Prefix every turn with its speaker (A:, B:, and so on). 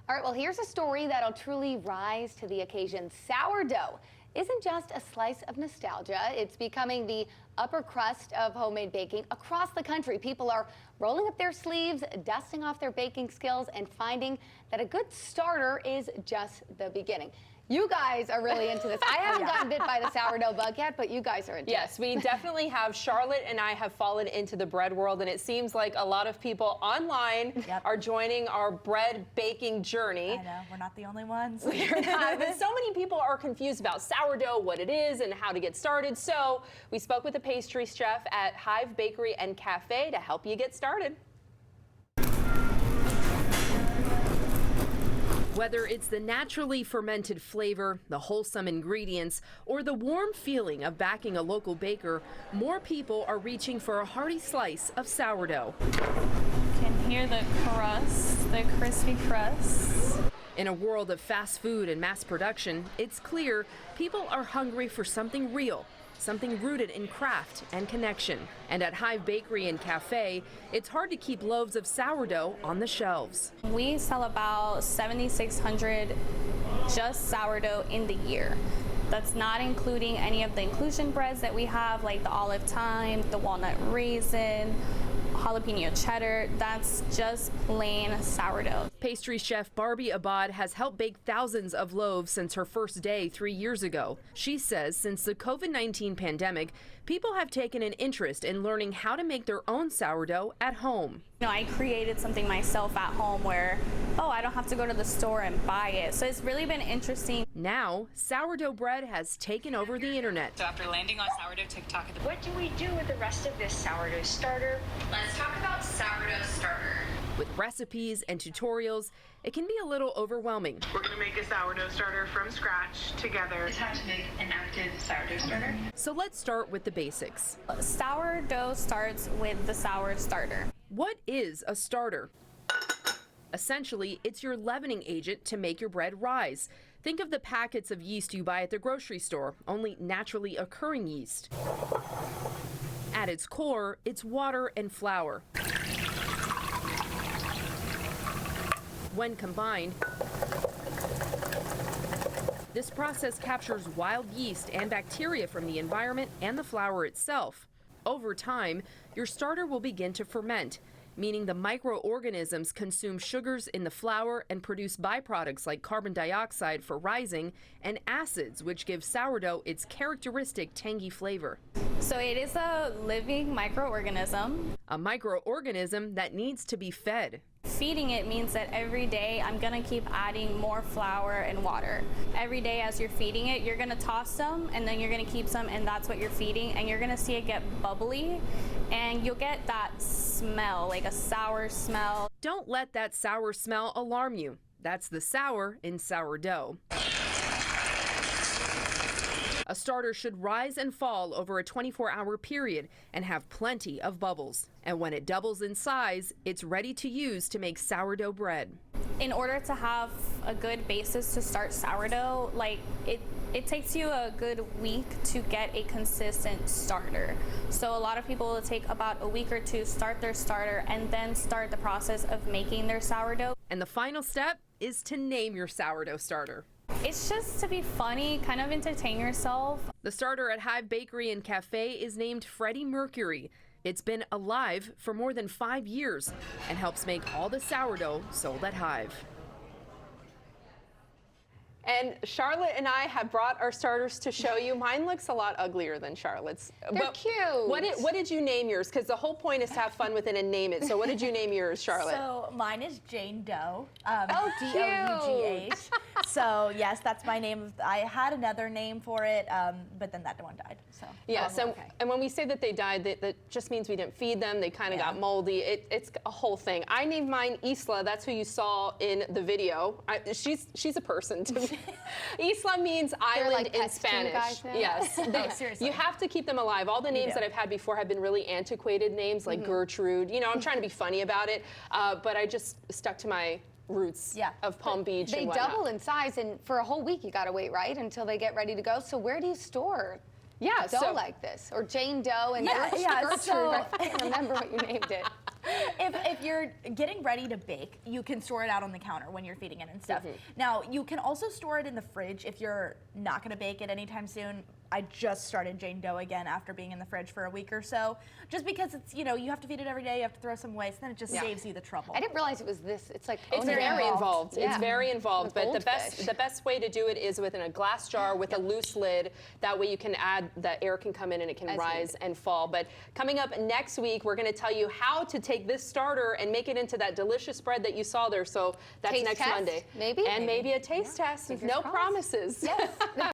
A: All right, well, here's a story that'll truly rise to the occasion. Sourdough isn't just a slice of nostalgia. It's becoming the upper crust of homemade baking across the country. People are rolling up their sleeves, dusting off their baking skills, and finding that a good starter is just the beginning. You guys are really into this. I haven't gotten bit by the sourdough bug yet, but you guys are into it.
B: Yes, we definitely have. Charlotte and I have fallen into the bread world, and it seems like a lot of people online are joining our bread baking journey.
C: I know, we're not the only ones.
B: We're not, but so many people are confused about sourdough, what it is, and how to get started. So we spoke with a pastry chef at Hive Bakery and Café to help you get started. Whether it's the naturally fermented flavor, the wholesome ingredients, or the warm feeling of backing a local baker, more people are reaching for a hearty slice of sourdough.
D: You can hear the crust, the crispy crust.
B: In a world of fast food and mass production, it's clear people are hungry for something real, something rooted in craft and connection. And at Hive Bakery and Café, it's hard to keep loaves of sourdough on the shelves.
D: We sell about 7,600 just sourdough in the year. That's not including any of the inclusion breads that we have, like the olive thyme, the walnut raisin, jalapeno cheddar. That's just plain sourdough.
B: Pastry chef Barbie Abad has helped bake thousands of loaves since her first day 3 years ago. She says since the COVID-19 pandemic, people have taken an interest in learning how to make their own sourdough at home.
D: You know, I created something myself at home where, I don't have to go to the store and buy it. So it's really been interesting.
B: Now, sourdough bread has taken over the internet.
E: So after landing on sourdough TikTok,
F: what do we do with the rest of this sourdough starter?
G: Let's talk about Sourdough Starter.
B: With recipes and tutorials, it can be a little overwhelming.
H: We're going to make a sourdough starter from scratch together.
G: It's how to make an active sourdough starter.
B: So let's start with the basics.
D: Sourdough starts with the sour starter.
B: What is a starter? Essentially, it's your leavening agent to make your bread rise. Think of the packets of yeast you buy at the grocery store, only naturally occurring yeast. At its core, it's water and flour. When combined, this process captures wild yeast and bacteria from the environment and the flour itself. Over time, your starter will begin to ferment, meaning the microorganisms consume sugars in the flour and produce byproducts like carbon dioxide for rising and acids, which give sourdough its characteristic tangy flavor.
D: So it is a living microorganism.
B: A microorganism that needs to be fed.
D: Feeding it means that every day I'm gonna keep adding more flour and water. Every day as you're feeding it, you're gonna toss some and then you're gonna keep some, and that's what you're feeding, and you're gonna see it get bubbly and you'll get that smell, like a sour smell.
B: Don't let that sour smell alarm you. That's the sour in sourdough. A starter should rise and fall over a 24-hour period and have plenty of bubbles. And when it doubles in size, it's ready to use to make sourdough bread.
D: In order to have a good basis to start sourdough, it takes you a good week to get a consistent starter. So a lot of people will take about a week or two, start their starter, and then start the process of making their sourdough.
B: And the final step is to name your sourdough starter.
D: It's just to be funny, kind of entertain yourself.
B: The starter at Hive Bakery and Café is named Freddie Mercury. It's been alive for more than 5 years and helps make all the sourdough sold at Hive. And Charlotte and I have brought our starters to show you. Mine looks a lot uglier than Charlotte's.
A: They're cute.
B: What did you name yours? Because the whole point is to have fun with it and name it. So what did you name yours, Charlotte?
C: So mine is Jane Doe.
A: Cute.
C: D-O-U-G-H. So yes, that's my name. I had another name for it, but then that one died. So
B: yes, and when we say that they died, that just means we didn't feed them. They kind of got moldy. It's a whole thing. I named mine Isla. That's who you saw in the video. She's a person to me. Isla means island in Spanish. Yes.
C: Seriously.
B: You have to keep them alive. All the names that I've had before have been really antiquated names, like Gertrude. You know, I'm trying to be funny about it, but I just stuck to my roots of Palm Beach
A: They
B: and whatnot.
A: double in size, and for a whole week you gotta wait, right, until they get ready to go. So where do you store dough like this? Or Jane Doe and Gertrude?
C: So
A: I can't remember what you named it.
C: if you're getting ready to bake, you can store it out on the counter when you're feeding it and stuff. Now, you can also store it in the fridge if you're not going to bake it anytime soon. I just started Jane dough again after being in the fridge for a week or so, just because it's, you know, you have to feed it every day, you have to throw some waste, then it just saves you the trouble.
A: I didn't realize it was this. It's like
I: It's very involved.
A: Yeah.
I: It's very involved,
A: With
I: but the best way to do it is within a glass jar with a loose lid. That way you can add, the air can come in and it can rise and fall. But coming up next week, we're going to tell you how to take this starter and make it into that delicious bread that you saw there. So that's
A: Taste
I: next
A: test,
I: Monday.
A: maybe?
I: And maybe a taste test with no
A: crossed.
I: promises.
A: Yes.